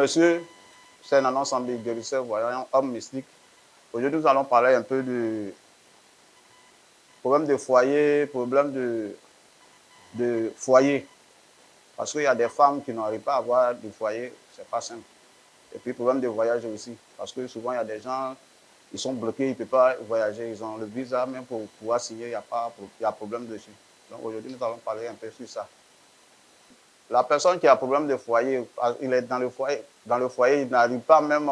monsieur, c'est Nanon Sambi, guérisseur voyant, homme mystique. Aujourd'hui, nous allons parler un peu du problème de foyer, problème de foyer. Parce qu'il y a des femmes qui n'arrivent pas à avoir du foyer, c'est pas simple. Et puis, problème de voyage aussi. Parce que souvent, il y a des gens, ils sont bloqués, ils ne peuvent pas voyager. Ils ont le visa, même pour pouvoir signer, il y a problème dessus. Donc aujourd'hui, nous allons parler un peu sur ça. La personne qui a problème de foyer, il est dans le foyer, il n'arrive pas même,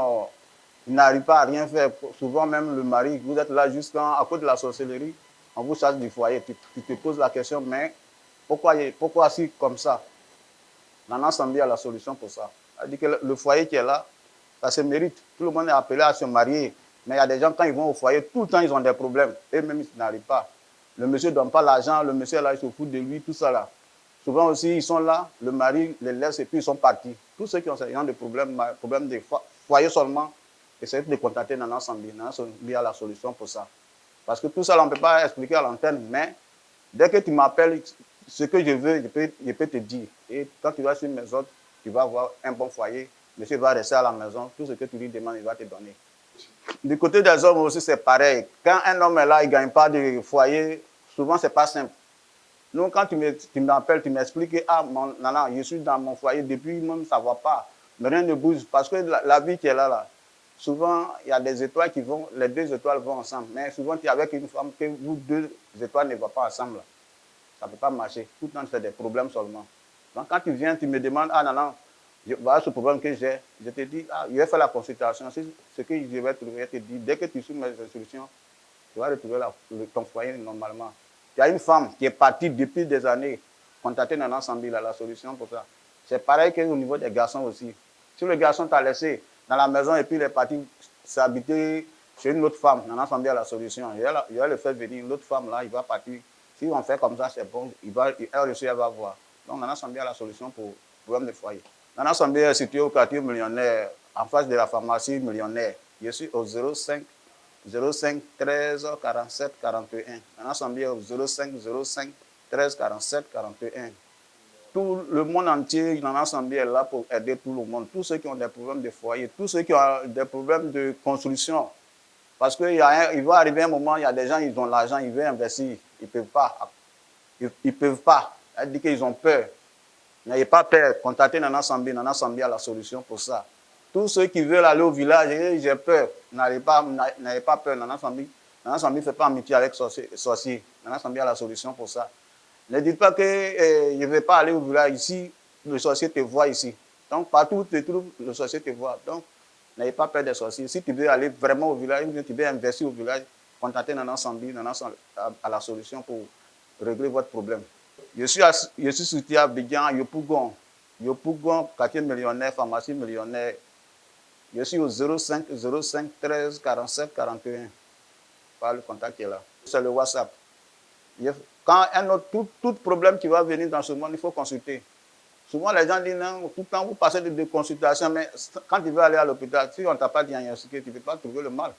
il n'arrive pas à rien faire. Souvent même le mari, vous êtes là juste à cause de la sorcellerie, on vous chasse du foyer. Tu te poses la question, mais pourquoi si comme ça? Nana Sambi a la solution pour ça. Elle dit que le foyer qui est là, ça se mérite. Tout le monde est appelé à se marier. Mais il y a des gens, quand ils vont au foyer, tout le temps, ils ont des problèmes. Eux-mêmes, ils n'arrivent pas. Le monsieur ne donne pas l'argent, le monsieur est là, il se fout de lui, tout ça là. Souvent aussi, ils sont là, le mari les laisse et puis ils sont partis. Tous ceux qui ont ce genre de problèmes de foyer seulement, essayez de contacter Nana Sambi. Nana Sambi a la solution pour ça. Parce que tout ça, on ne peut pas expliquer à l'antenne, mais dès que tu m'appelles, ce que je veux, je peux te dire. Et quand tu vas sur mes autres, tu vas avoir un bon foyer. Monsieur va rester à la maison. Tout ce que tu lui demandes, il va te donner. Du côté des hommes aussi, c'est pareil. Quand un homme est là, il ne gagne pas de foyer, souvent, ce n'est pas simple. Donc, quand tu m'appelles, tu m'expliques que Nana, je suis dans mon foyer depuis, même ça ne va pas. Mais rien ne bouge. Parce que la vie qui est là, souvent, il y a des étoiles qui vont, les deux étoiles vont ensemble. Mais souvent, tu es avec une femme que vous deux étoiles ne vont pas ensemble. Ça ne peut pas marcher. Tout le temps, c'est des problèmes seulement. Donc, quand tu viens, tu me demandes, Nana, voilà ce problème que j'ai. Je te dis, je vais faire la consultation. Ce que je vais trouver, je te dis, dès que tu suis mes instructions, tu vas retrouver ton foyer normalement. Il y a une femme qui est partie depuis des années, contacter Nana Sambi, la solution pour ça. C'est pareil qu'au niveau des garçons aussi. Si le garçon t'a laissé dans la maison et puis il est parti s'habiter chez une autre femme, Nana Sambi a la solution. Il va le faire venir, l'autre femme là, il va partir. Si on fait comme ça, c'est bon, elle aussi, elle va voir. Donc Nana Sambi a la solution pour le problème de foyer. Nana Sambi est situé au quartier millionnaire, en face de la pharmacie millionnaire. Je suis au 05 13 47 41. Nana Sambi est au 05 13 47 41. Tout le monde entier, Nana Sambi est là pour aider tout le monde. Tous ceux qui ont des problèmes de foyer, tous ceux qui ont des problèmes de construction. Parce qu'il va arriver un moment, il y a des gens, ils ont l'argent, ils veulent investir. Ils ne peuvent pas. Ils peuvent pas. Elle dit qu'ils ont peur. N'ayez pas peur. Contactez Nana Sambi. Nana Sambi a la solution pour ça. Tous ceux qui veulent aller au village, j'ai peur. N'ayez pas peur. Nana Sambi ne fait pas amitié avec sorciers. Nana Sambi a la solution pour ça. Ne dites pas que je ne vais pas aller au village ici. Le sorcier te voit ici. Donc, partout où tu te trouves, le sorcier te voit. Donc, n'ayez pas peur des sorciers. Si tu veux aller vraiment au village, ou tu veux investir au village, contactez Nana Sambi. Nana Sambi a la solution pour régler votre problème. Je suis situé à Abidjan, Yopougon, quartier millionnaire, pharmacie millionnaire. Je suis au 05 13 47 41. Par le contact qui est là. C'est le WhatsApp. Quand tout problème qui va venir dans ce monde, il faut consulter. Souvent, les gens disent non, tout le temps, vous passez de consultations, mais quand tu veux aller à l'hôpital, si on ne t'a pas diagnostiqué, tu ne peux pas trouver le mal.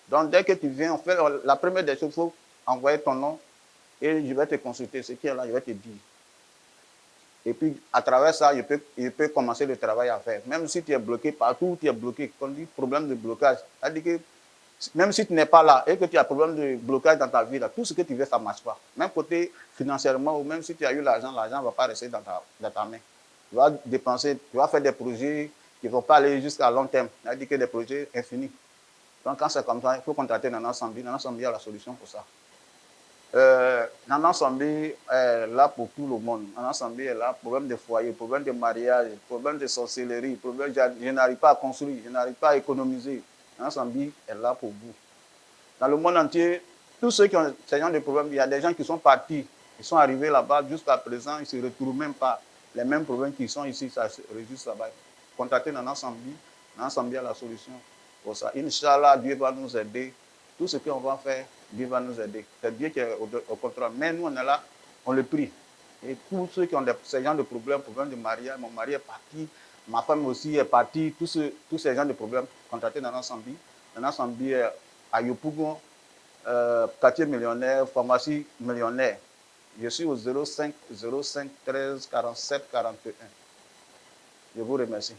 Donc, dès que tu viens, on fait la première des choses, il faut envoyer ton nom et je vais te consulter. Ce qui est là, je vais te dire. Et puis, à travers ça, je peux commencer le travail à faire. Même si tu es bloqué partout où tu es bloqué, quand on dit problème de blocage, c'est-à-dire que même si tu n'es pas là et que tu as problème de blocage dans ta vie, là, tout ce que tu veux, ça ne marche pas. Même côté financièrement, ou même si tu as eu l'argent ne va pas rester dans ta main. Tu vas dépenser, tu vas faire des projets qui ne vont pas aller jusqu'à long terme. C'est-à-dire que des projets infinis. Donc, quand c'est comme ça, il faut contacter Nana Sambi. Nana Sambi a la solution pour ça. Nana Sambi est là pour tout le monde. Nana Sambi est là, problème de foyer, problème de mariage, problème de sorcellerie, problème je n'arrive pas à construire, je n'arrive pas à économiser. Nana Sambi est là pour vous. Dans le monde entier, tous ceux qui ont ce genre de problème, il y a des gens qui sont partis, ils sont arrivés là-bas, jusqu'à présent, ils ne se retrouvent même pas. Les mêmes problèmes qui sont ici, ça se réjouit là-bas. Contactez Nana Sambi. Nana Sambi a la solution pour ça. Inch'Allah, Dieu va nous aider. Tout ce qu'on va faire, Dieu va nous aider. C'est Dieu qui est au contrôle. Mais nous, on est là, on le prie. Et tous ceux qui ont ce genre de problèmes de mariage, mon mari est parti, ma femme aussi est partie, tous ces gens de problèmes, contactez Nana Sambi. Nana Sambi est à Yopougon, quartier millionnaire, pharmacie millionnaire. Je suis au 05 13 47 41. Je vous remercie.